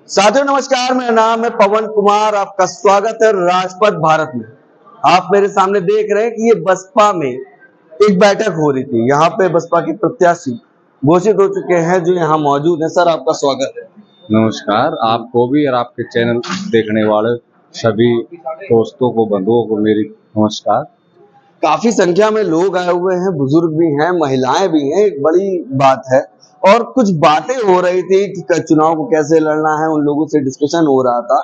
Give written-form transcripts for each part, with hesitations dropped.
साथियों नमस्कार, मेरा नाम है पवन कुमार। आपका स्वागत है राजपथ भारत में। आप मेरे सामने देख रहे हैं कि ये बसपा में एक बैठक हो रही थी। यहाँ पे बसपा के प्रत्याशी घोषित हो चुके हैं जो यहाँ मौजूद हैं। सर आपका स्वागत है। नमस्कार, आपको भी और आपके चैनल देखने वाले सभी दोस्तों को, बंधुओं को मेरी नमस्कार। काफी संख्या में लोग आए हुए हैं, बुजुर्ग भी हैं, महिलाएं भी हैं, एक बड़ी बात है। और कुछ बातें हो रही थी कि चुनाव को कैसे लड़ना है, उन लोगों से डिस्कशन हो रहा था।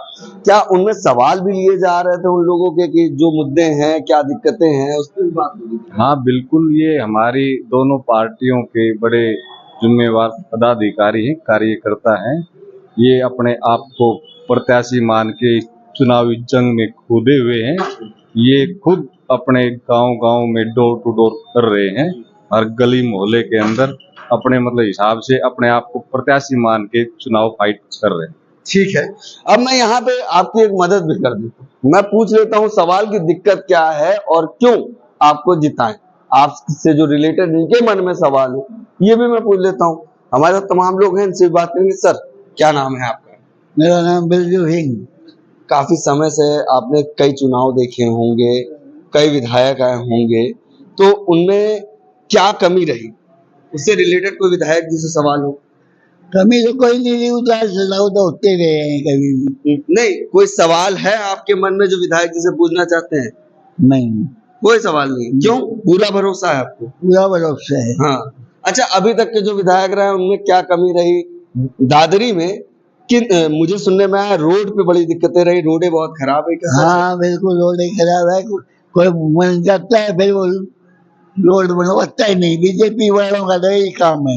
क्या उनमें सवाल भी लिए जा रहे थे उन लोगों के कि जो मुद्दे हैं, क्या दिक्कतें हैं, उस पर भी बात हो रही थी? हाँ बिल्कुल, ये हमारी दोनों पार्टियों के बड़े जिम्मेवार पदाधिकारी हैं, कार्यकर्ता हैं। ये अपने आप को प्रत्याशी मान के चुनावी जंग में कूदे हुए हैं। ये खुद अपने गांव-गांव में डोर टू डोर कर रहे हैं, हर गली मोहल्ले के अंदर अपने हिसाब से अपने आप को प्रत्याशी मान के चुनाव फाइट कर रहे हैं। ठीक है, अब मैं यहाँ पे आपकी एक मदद भी कर देता हूँ। मैं पूछ लेता हूँ सवाल की दिक्कत क्या है और क्यों आपको जिताएं। आपसे जो रिलेटेड इनके मन में सवाल है ये भी मैं पूछ लेता हूँ। हमारे साथ तमाम लोग हैं, इनसे बात करेंगे। सर क्या नाम है आपका? मेरा नाम बिरजू सिंह। काफी समय से आपने कई चुनाव देखे होंगे, कई विधायक आए होंगे, तो उनमें क्या कमी रही, उससे रिलेटेड कोई विधायक जी से सवाल हो? कमी तो कोई नहीं, उतार चढ़ाव तो होते रहे हैं कभी भी। नहीं, कोई सवाल है आपके मन में जो विधायक जी से पूछना चाहते हैं? नहीं, कोई सवाल नहीं। क्यों? पूरा भरोसा है आपको? पूरा भरोसा है। हाँ। अच्छा, अभी तक के जो विधायक रहे उनमें क्या कमी रही? दादरी में मुझे सुनने में आया रोड पे बड़ी दिक्कतें रही, रोडें बहुत खराब है। क्या? हाँ बिल्कुल, रोड खराब है। कोई मन जाता है फिर वो रोड बनवाता ही नहीं। बीजेपी वालों का तो यही काम है।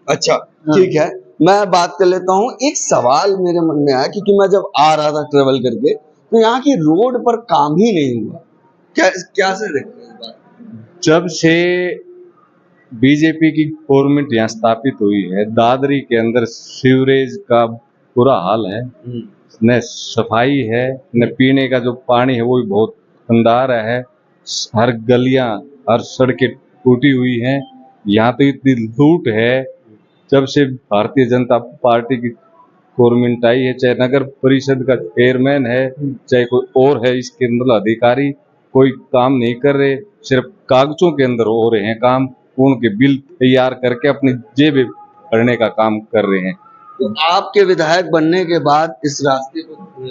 अच्छा ठीक है, मैं बात कर लेता हूँ। एक सवाल मेरे मन में आया क्योंकि मैं जब आ रहा था ट्रेवल करके तो यहाँ की रोड पर काम ही नहीं हुआ। क्या से देखते हैं बात? जब से बीजेपी की गवर्नमेंट यहाँ स्थापित हुई है, दादरी के अंदर सीवरेज का बुरा हाल है, न सफाई है, न पीने का जो पानी है वो भी बहुत गंदा है। हर गलियां, हर सड़कें टूटी हुई हैं। यहाँ तो इतनी लूट है। जब से भारतीय जनता पार्टी की गवर्नमेंट आई है, चाहे नगर परिषद का चेयरमैन है, चाहे कोई और है, इसके अधिकारी कोई काम नहीं कर रहे, सिर्फ कागजों के अंदर हो रहे हैं काम। उनके बिल तैयार करके अपनी जेब भरने का काम कर रहे हैं। तो आपके विधायक बनने के बाद इस रास्ते का कोई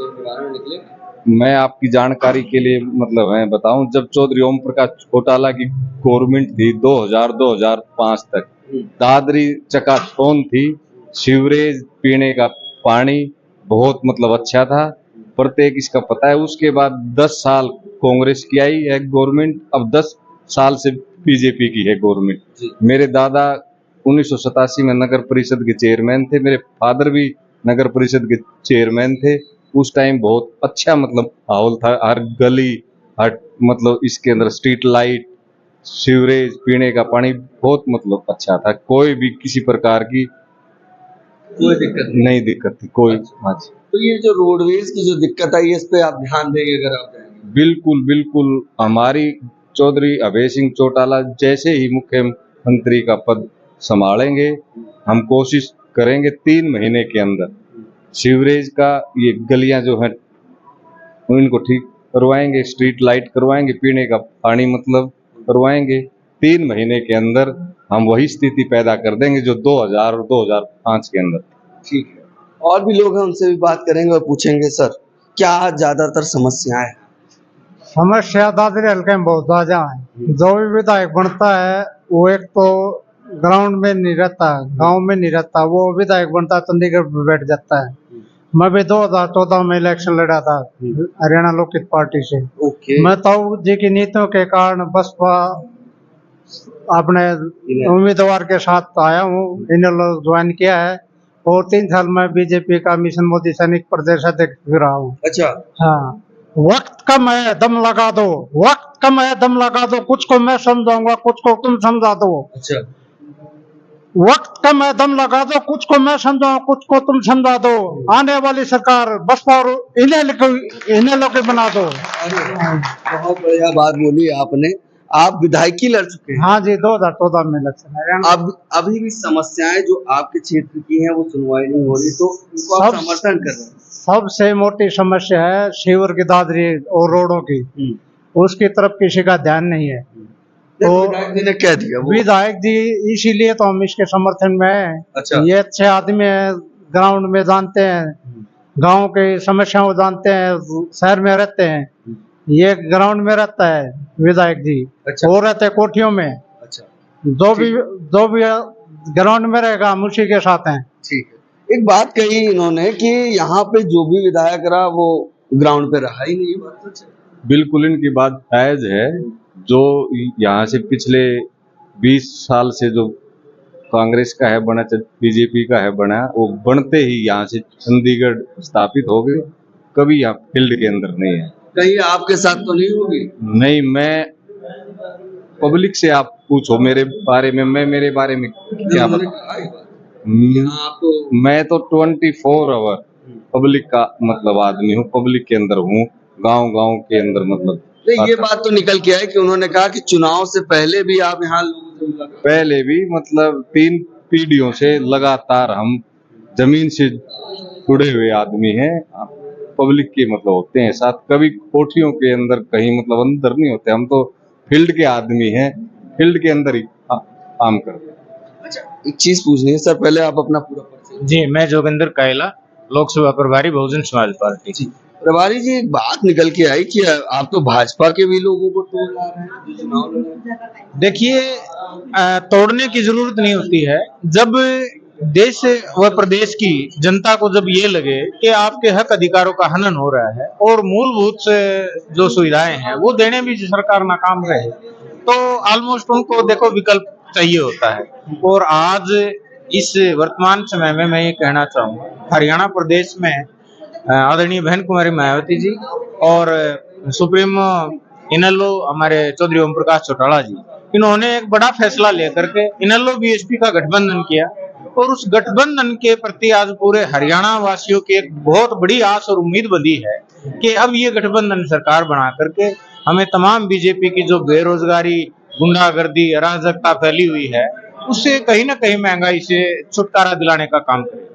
निवारण निकलेगा? मैं आपकी जानकारी के लिए मैं बताऊं, जब चौधरी ओम प्रकाश चौटाला की गवर्नमेंट थी 2000-2005 तक, दादरी चकाचौंध थी। सीवरेज, पीने का पानी बहुत अच्छा था, प्रत्येक इसका पता है। उसके बाद 10 साल कांग्रेस की आई है गवर्नमेंट, अब 10 साल से बीजेपी की है गवर्नमेंट। मेरे दादा 1987 में नगर परिषद के चेयरमैन थे, मेरे फादर भी नगर परिषद के चेयरमैन थे। उस टाइम बहुत अच्छा माहौल था, हर गली, हर इसके अंदर स्ट्रीट लाइट, सीवरेज, पीने का पानी बहुत अच्छा था। कोई भी किसी प्रकार की कोई दिक्कत थी कोई। हाँ जी। तो ये जो रोडवेज की जो दिक्कत आई है इस पे आप ध्यान देंगे अगर आप जाएंगे? बिल्कुल बिल्कुल, हमारी चौधरी अभय सिंह चौटाला जैसे ही मुख्यमंत्री का पद संभालेंगे, हम कोशिश करेंगे 3 महीने के अंदर सीवरेज का, ये गलियां जो हैं इनको ठीक करवाएंगे, स्ट्रीट लाइट करवाएंगे, पीने का पानी करवाएंगे। 3 महीने के अंदर हम वही स्थिति पैदा कर देंगे जो 2000 और 2005 के अंदर। ठीक है, और भी लोग हैं, उनसे भी बात करेंगे और पूछेंगे सर क्या ज्यादातर समस्याएं हैं? समस्या दादरी हल्के में बहुत ज्यादा है। जो भी विधायक बनता है वो एक तो ग्राउंड में नहीं रहता, गांव में नहीं रहता। वो विधायक बनता है चंडीगढ़ में बैठ जाता है। मैं भी 2014 में इलेक्शन लड़ा था हरियाणा लोकहित पार्टी से। मैं ताऊ जी की नीतियों के कारण बसपा अपने उम्मीदवार के साथ आया हूँ, इन्हें ज्वाइन किया है और 3 साल में बीजेपी का मिशन मोदी सैनिक प्रदेश अध्यक्ष रहा हूँ। अच्छा। हाँ, वक्त कम है, दम लगा दो। वक्त कम है, दम लगा दो। कुछ को मैं समझाऊंगा, कुछ को तुम समझा दो। अच्छा। वक्त कम है, दम लगा दो। कुछ को मैं समझाऊं, कुछ को तुम समझा दो। आने वाली सरकार बसपा और इन्हें लोग बना दो। बहुत बढ़िया बात बोली आपने। आप विधायकी लड़ चुके हैं। हाँ जी, 2014 में इलेक्शन है। अब अभी भी समस्याएं जो आपके क्षेत्र की हैं वो सुनवाई नहीं हो रही, तो उनको आप सब- समर्थन कर रहे हैं। सबसे मोटी समस्या है सीवर की दादरी और रोडों की, उसकी तरफ किसी का ध्यान नहीं है। तो तो विधायक जी ने कह दिया वो। विधायक जी इसीलिए तो हम इसके समर्थन में हैं। अच्छा। ये अच्छे आदमी है, ग्राउंड में जानते हैं, गांव की समस्याओं जानते हैं, शहर में रहते हैं। ये ग्राउंड में रहता है विधायक जी। अच्छा। वो रहते हैं कोठियों में। अच्छा, जो भी ग्राउंड में रहेगा हम उसी के साथ हैं। ठीक है। एक बात कही इन्होंने कि यहाँ पे जो भी विधायक रहा वो ग्राउंड पे रहा ही नहीं, ये बात सच है। बिल्कुल इनकी बात जायज है। जो यहाँ से पिछले 20 साल से जो कांग्रेस का है बना, बीजेपी का है बना, वो बनते ही यहाँ से चंडीगढ़ स्थापित हो गए, कभी यहाँ फील्ड के अंदर नहीं है। कहीं आपके साथ तो नहीं होगी? नहीं, मैं पब्लिक से आप पूछो मेरे बारे में, मैं मेरे बारे में क्या उन्होंने बताऊं। कहा ये बात। हाँ, आपको मैं तो 24 आवर पब्लिक का मतलब आदमी हूँ, पब्लिक के अंदर हूँ, गांव के अंदर मतलब। नहीं, ये बात तो निकल के आई कि उन्होंने कहा कि चुनाव से पहले भी आप यहाँ लोगों से मुलाकात। पहले भी मतलब 3 पीढ़ियों से लगातार हम जमीन से जुड़े हुए आदमी हैं, पब्लिक के मतलब होते हैं साथ, कभी कोठियों के अंदर कहीं मतलब अंदर नहीं होते। हम तो फील्ड के आदमी हैं, फील्ड के अंदर ही काम करते हैं। अच्छा, एक चीज पूछनी है सर, पहले आप अपना पूरा परिचय। जी, मैं जोगिंदर कायला, लोकसभा प्रभारी बहुजन समाज पार्टी। जी, प्रभारी जी, एक बात निकल के आई कि आप तो भाजपा के भी लोगों को तोड़ ला रहे हैं जो चुनाव लड़ रहे हैं। देखिए, तोड़ने की जरूरत नहीं होती है। जब देश व प्रदेश की जनता को जब ये लगे कि आपके हक अधिकारों का हनन हो रहा है और मूलभूत से जो सुविधाएं हैं वो देने भी सरकार नाकाम रहे, तो ऑलमोस्ट उनको देखो विकल्प चाहिए होता है। और आज इस वर्तमान समय में मैं ये कहना चाहूँगा, हरियाणा प्रदेश में आदरणीय बहन कुमारी मायावती जी और सुप्रीमो इनेलो हमारे चौधरी ओम प्रकाश चौटाला जी, इन्होंने एक बड़ा फैसला लेकर के इनेलो बीएसपी का गठबंधन किया और उस गठबंधन के प्रति आज पूरे हरियाणा वासियों की एक बहुत बड़ी आस और उम्मीद बंधी है कि अब ये गठबंधन सरकार बना करके हमें तमाम बीजेपी की जो बेरोजगारी, गुंडागर्दी, अराजकता फैली हुई है उससे कहीं ना कहीं महंगाई से छुटकारा दिलाने का काम करेगा।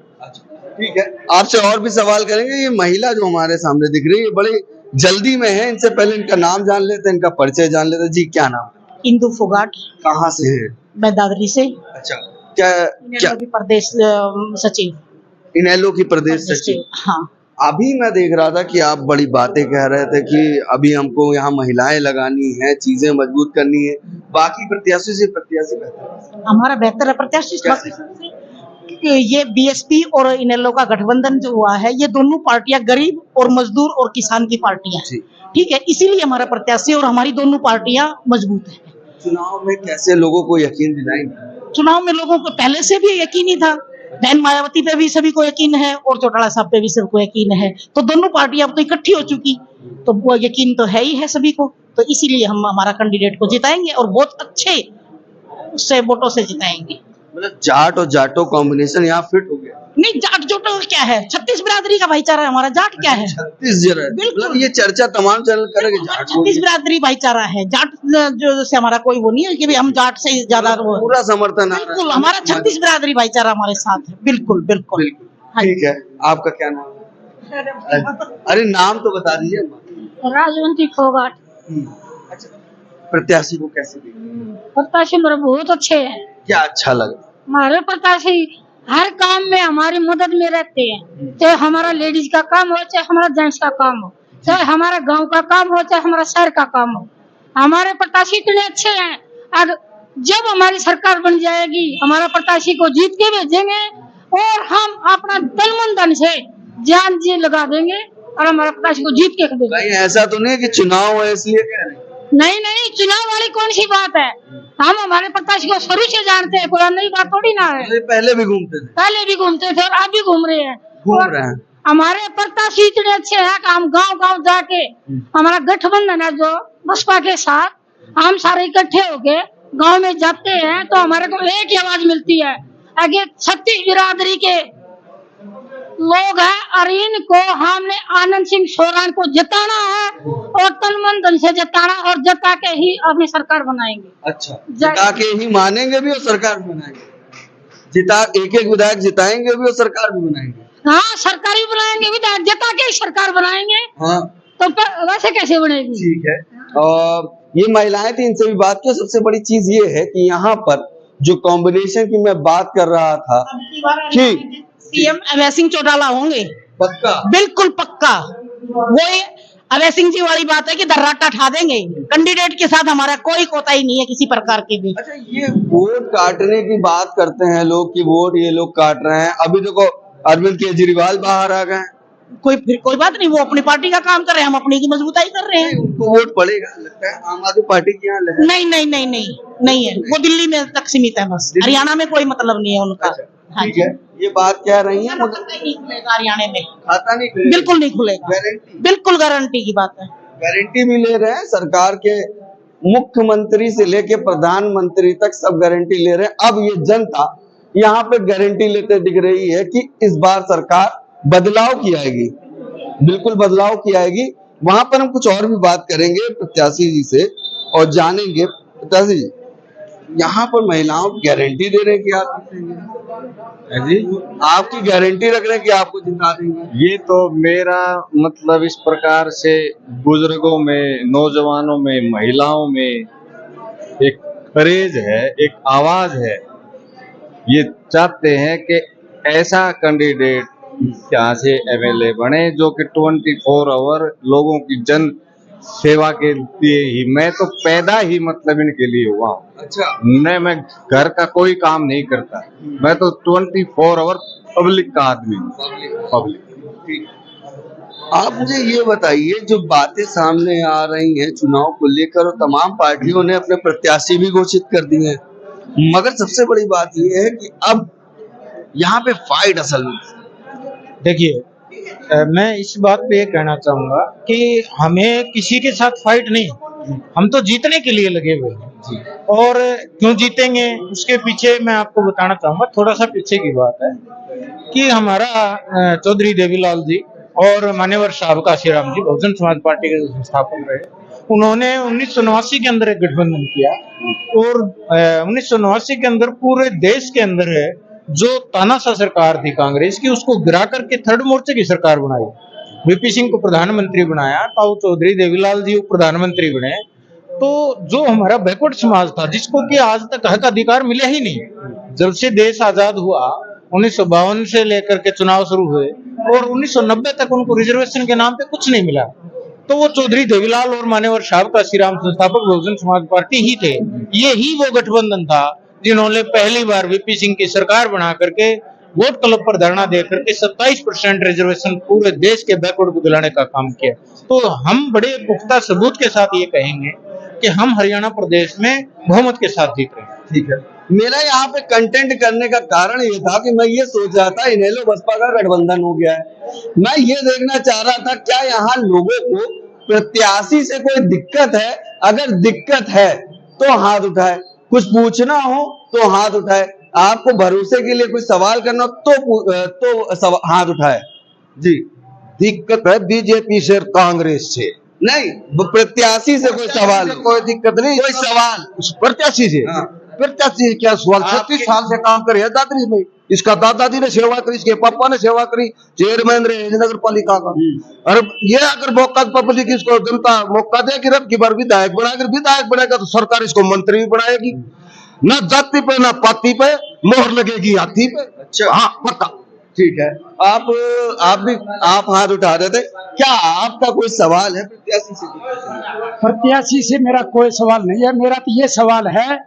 ठीक है, आपसे और भी सवाल करेंगे। ये महिला जो हमारे सामने दिख रही है बड़ी जल्दी में है, इनसे पहले इनका नाम जान लेते हैं, इनका परिचय जान लेते हैं। जी, क्या नाम है? इंदु फोगाट। कहाँ से है? मैं दादरी से। अच्छा, क्या की प्रदेश सचिव। इनेलो की प्रदेश सचिव। हाँ। अभी मैं देख रहा था कि आप बड़ी बातें कह रहे थे कि अभी हमको यहाँ महिलाएं लगानी है, चीजें मजबूत करनी है, बाकी प्रत्याशी से प्रत्याशी बेहतर है। हमारा बेहतर है प्रत्याशी। ये बीएसपी और इनेलो का गठबंधन जो हुआ है, ये दोनों पार्टियां गरीब और मजदूर और किसान की पार्टियां हैं। ठीक है, इसीलिए हमारा प्रत्याशी और हमारी दोनों पार्टियां मजबूत है। चुनाव में कैसे लोगों को यकीन दिलाएंगे? चुनाव में लोगों को पहले से भी यकीन ही था, बहन मायावती पे भी सभी को यकीन है और चौटाला साहब पे भी सबको यकीन है, तो दोनों पार्टियां अब तो इकट्ठी हो चुकी, तो वो यकीन तो है ही है सभी को, तो इसीलिए हम हमारा कैंडिडेट को जिताएंगे और बहुत अच्छे उससे वोटों से जिताएंगे। मतलब जाट और जाटो कॉम्बिनेशन यहाँ फिट हो गया। नहीं, जाट जोटो क्या है, 36 बिरादरी का भाईचारा है हमारा, जाट क्या है? 36 जरा, मतलब ये चर्चा तमाम चैनल करेंगे। जाट 36 बिरादरी भाईचारा है, जाट जो से हमारा कोई वो नहीं है कि भाई हम जाट से ज्यादा वो। पूरा समर्थन है। बिल्कुल, हमारा 36 बिरादरी भाईचारा हमारे साथ है। बिल्कुल बिल्कुल। हाँ जी। ठीक है, आपका क्या नाम है? अरे नाम तो बता दीजिए। राजवंती फोगाट। अच्छा, प्रत्याशी को कैसे देखते? प्रत्याशी मेरे बहुत अच्छे हैं। क्या अच्छा लगा? हमारे प्रत्याशी हर काम में हमारी मदद में रहते हैं, चाहे हमारा लेडीज का काम हो, चाहे हमारा जेंट्स का काम हो, चाहे हमारा गांव का काम हो, चाहे हमारा शहर का काम हो। हमारे प्रत्याशी इतने अच्छे हैं। और जब हमारी सरकार बन जाएगी, हमारा प्रत्याशी को जीत के भेजेंगे और हम अपना तन मन धन से जान जी लगा देंगे और हमारा प्रत्याशी को जीत के देंगे। भाई ऐसा तो नहीं कि चुनाव है इसलिए कह रहे हैं? नहीं, चुनाव वाली कौन सी बात है, हम हमारे प्रत्याशी को शुरू से जानते हैं, कोई नई बात थोड़ी ना है। पहले भी घूमते थे? पहले भी घूमते थे और अब भी घूम रहे हैं। हमारे प्रत्याशी इतने अच्छे हैं कि हम गांव जाके, हमारा गठबंधन है जो बसपा के साथ, हम सारे इकट्ठे होके गांव में जाते हैं तो हमारे को एक ही आवाज मिलती है, आगे 36 बिरादरी के लोग हैं और इनको हमने आनंद सिंह सोरान को जिताना है और तन मन धन से जिताना और जिता के ही अपनी सरकार बनाएंगे। अच्छा, जिता के ही मानेंगे भी और सरकार भी बनाएंगे। एक एक विधायक जिताएंगे भी और सरकार भी बनाएंगे। हाँ, सरकार ही बनाएंगे, विधायक जिता के ही सरकार बनाएंगे। हाँ, तो वैसे कैसे बनेगी? ठीक है। और ये महिलाएं थी, इनसे भी बात की। सबसे बड़ी चीज ये है कि यहाँ पर जो कॉम्बिनेशन की मैं बात कर रहा था कि सीएम अभय सिंह चौटाला होंगे, पक्का, बिल्कुल पक्का। वो अभय सिंह जी वाली बात है कि दर्राटा ठा देंगे। कैंडिडेट के साथ हमारा कोई कोताही नहीं है किसी प्रकार की भी। अच्छा, ये वोट काटने की बात करते हैं लोग कि वोट ये लोग काट रहे हैं। अभी देखो अरविंद केजरीवाल बाहर आ गए। कोई बात नहीं, वो अपनी पार्टी का काम कर रहे हैं, हम अपनी की मजबूताई कर रहे हैं। उनको वोट पड़ेगा लगता है आम आदमी पार्टी की यहाँ लहर। नहीं है, वो दिल्ली में तक सीमित है बस, हरियाणा में कोई मतलब नहीं है उनका। अच्छा, हाँ ठीक है, ये बात कह रही है। नहीं खुलेगा हरियाणा में, खाता नहीं खुलेगा, बिल्कुल नहीं खुलेगा, गारंटी, बिल्कुल गारंटी की बात है। गारंटी भी ले रहे हैं सरकार के मुख्यमंत्री से लेके प्रधानमंत्री तक सब गारंटी ले रहे हैं। अब ये जनता यहाँ पे गारंटी लेते दिख रही है कि इस बार सरकार बदलाव की आएगी, बिल्कुल बदलाव की आएगी। वहां पर हम कुछ और भी बात करेंगे प्रत्याशी जी से और जानेंगे। प्रत्याशी जी, यहाँ पर महिलाओं की गारंटी दे रहे हैं कि आप जी, आपकी गारंटी रख रहे हैं कि आपको जिता देंगे। ये तो मेरा मतलब इस प्रकार से बुजुर्गों में, नौजवानों में, महिलाओं में एक करेज है, एक आवाज है। ये चाहते हैं कि ऐसा कैंडिडेट यहाँ से एमएलए बने जो कि 24 आवर लोगों की जन सेवा के लिए ही। मैं तो पैदा ही मतलब इनके लिए हुआ हूँ। अच्छा, मैं घर का कोई काम नहीं करता, मैं तो 24 आवर पब्लिक का आदमी हूँ। पब्लिक। आप मुझे ये बताइए, जो बातें सामने आ रही हैं चुनाव को लेकर और तमाम पार्टियों ने अपने प्रत्याशी भी घोषित कर दिए हैं, मगर सबसे बड़ी बात ये है कि अब यहाँ पे फाइट असल में देखिए, मैं इस बात पे ये कहना चाहूंगा कि हमें किसी के साथ फाइट नहीं, हम तो जीतने के लिए लगे हुए हैं। और क्यों जीतेंगे उसके पीछे मैं आपको बताना चाहूंगा। थोड़ा सा पीछे की बात है कि हमारा चौधरी देवीलाल जी और मान्यवर साहब काशीराम जी बहुजन समाज पार्टी के संस्थापक रहे। उन्होंने 1989 के अंदर एक गठबंधन किया और 1989 के अंदर पूरे देश के अंदर जो तानाशाह सरकार थी कांग्रेस की, उसको गिरा करके थर्ड मोर्चे की सरकार बनाई। वीपी सिंह को प्रधानमंत्री बनाया, ताऊ चौधरी देवीलाल जी प्रधानमंत्री बने। तो जो हमारा बैकवर्ड समाज था, जिसको कि आज तक हक अधिकार मिले ही नहीं, जब से देश आजाद हुआ 1952 से लेकर के चुनाव शुरू हुए और 1990 तक उनको रिजर्वेशन के नाम पे कुछ नहीं मिला। तो वो चौधरी देवीलाल और मान्यवर साहब काशीराम संस्थापक बहुजन समाज पार्टी ही थे। ये ही वो गठबंधन था जिन्होंने पहली बार वीपी सिंह की सरकार बना करके वोट क्लब पर धरना दे करके 27% रिजर्वेशन पूरे देश के बैकवर्ड को दिलाने का काम किया। तो हम बड़े पुख्ता सबूत के साथ ये कहेंगे कि हम हरियाणा प्रदेश में बहुमत के साथ जीत रहे हैं। ठीक है। मेरा यहाँ पे कंटेंट करने का कारण ये था कि मैं ये सोच रहा था इनेलो बसपा का गठबंधन हो गया है। मैं ये देखना चाह रहा था क्या यहाँ लोगों को प्रत्याशी से कोई दिक्कत है, अगर दिक्कत है तो हाथ उठाए, कुछ पूछना हो तो हाथ उठाए, आपको भरोसे के लिए कोई सवाल करना तो हाथ उठाए। जी, दिक्कत है बीजेपी से कांग्रेस से नहीं, प्रत्याशी से कोई सवाल, कोई दिक्कत नहीं, कोई सवाल प्रत्याशी से। हाँ। प्रत्याशी से क्या सवाल? 36 साल से काम करे है दादरी में, इसका दादाजी ने सेवा करी, इसके पापा ने सेवा करी, चेयरमैन रहे नगर पालिका का। और ये अगर मौका पब्लिक इसको जनता मौका दे कि रब की बार विधायक बनाएगा तो सरकार इसको मंत्री भी बनाएगी। न जाति पे न पाति पे मोहर लगेगी हाथी पे। अच्छा, हाँ पक्का। ठीक है। आप हाथ उठा रहे थे, क्या आपका कोई सवाल है प्रत्याशी से? प्रत्याशी से मेरा कोई सवाल नहीं है। मेरा तो ये सवाल है,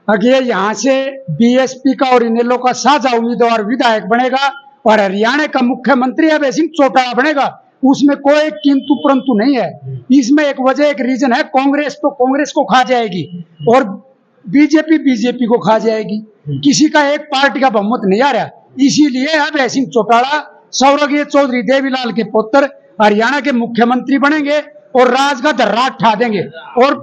अगर यहाँ से बीएसपी का और इनेलो का साझा उम्मीदवार विधायक बनेगा और हरियाणा का मुख्यमंत्री अभय सिंह चौटाला बनेगा, उसमें कोई किंतु परंतु नहीं है। इसमें एक वजह, एक रीजन है, कांग्रेस तो कांग्रेस को खा जाएगी और बीजेपी को खा जाएगी। किसी का एक पार्टी का बहुमत नहीं आ रहा, इसीलिए अभय सिंह चौटाला स्वर्गीय चौधरी देवीलाल के पुत्र हरियाणा के मुख्यमंत्री बनेंगे और राज का दर्रा ठा देंगे और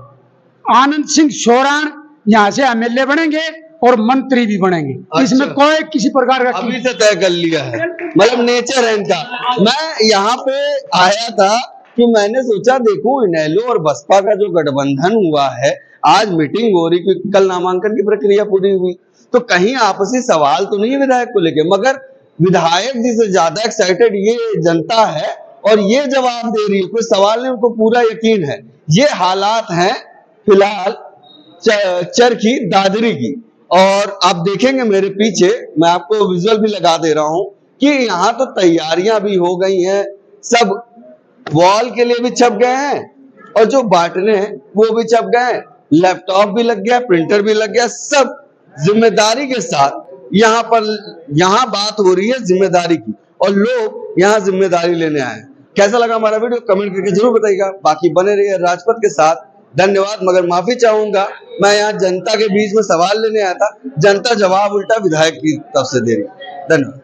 आनंद सिंह सोरान यहाँ से एमएलए बनेंगे और मंत्री भी बनेंगे। अच्छा। इसमें कोई किसी प्रकार का अभी से तय कर लिया है, मतलब नेचर है इनका। मैं यहाँ पे आया था कि मैंने सोचा देखूं इनेलो और बसपा का जो गठबंधन हुआ है, आज मीटिंग हो रही, क्योंकि कल नामांकन की प्रक्रिया पूरी हुई, तो कहीं आपसी सवाल तो नहीं है विधायक को लेके, मगर विधायक जी से ज्यादा एक्साइटेड ये जनता है और ये जवाब दे रही है, कोई सवाल नहीं, उनको पूरा यकीन है। ये हालात हैं फिलहाल चरखी दादरी की, और आप देखेंगे मेरे पीछे, मैं आपको विजुअल भी लगा दे रहा हूं कि यहाँ तो तैयारियां भी हो गई हैं, सब वॉल के लिए भी छप गए हैं और जो बांटने हैं वो भी छप गए हैं, लैपटॉप भी लग गया, प्रिंटर भी लग गया, सब जिम्मेदारी के साथ यहाँ बात हो रही है जिम्मेदारी की, और लोग यहाँ जिम्मेदारी लेने आए हैं। कैसा लगा हमारा वीडियो कमेंट करके जरूर बताइएगा। बाकी बने रहिए राजपथ के साथ। धन्यवाद। मगर माफी चाहूंगा, मैं यहाँ जनता के बीच में सवाल लेने आया था, जनता जवाब उल्टा विधायक की तरफ से दे रही है। धन्यवाद।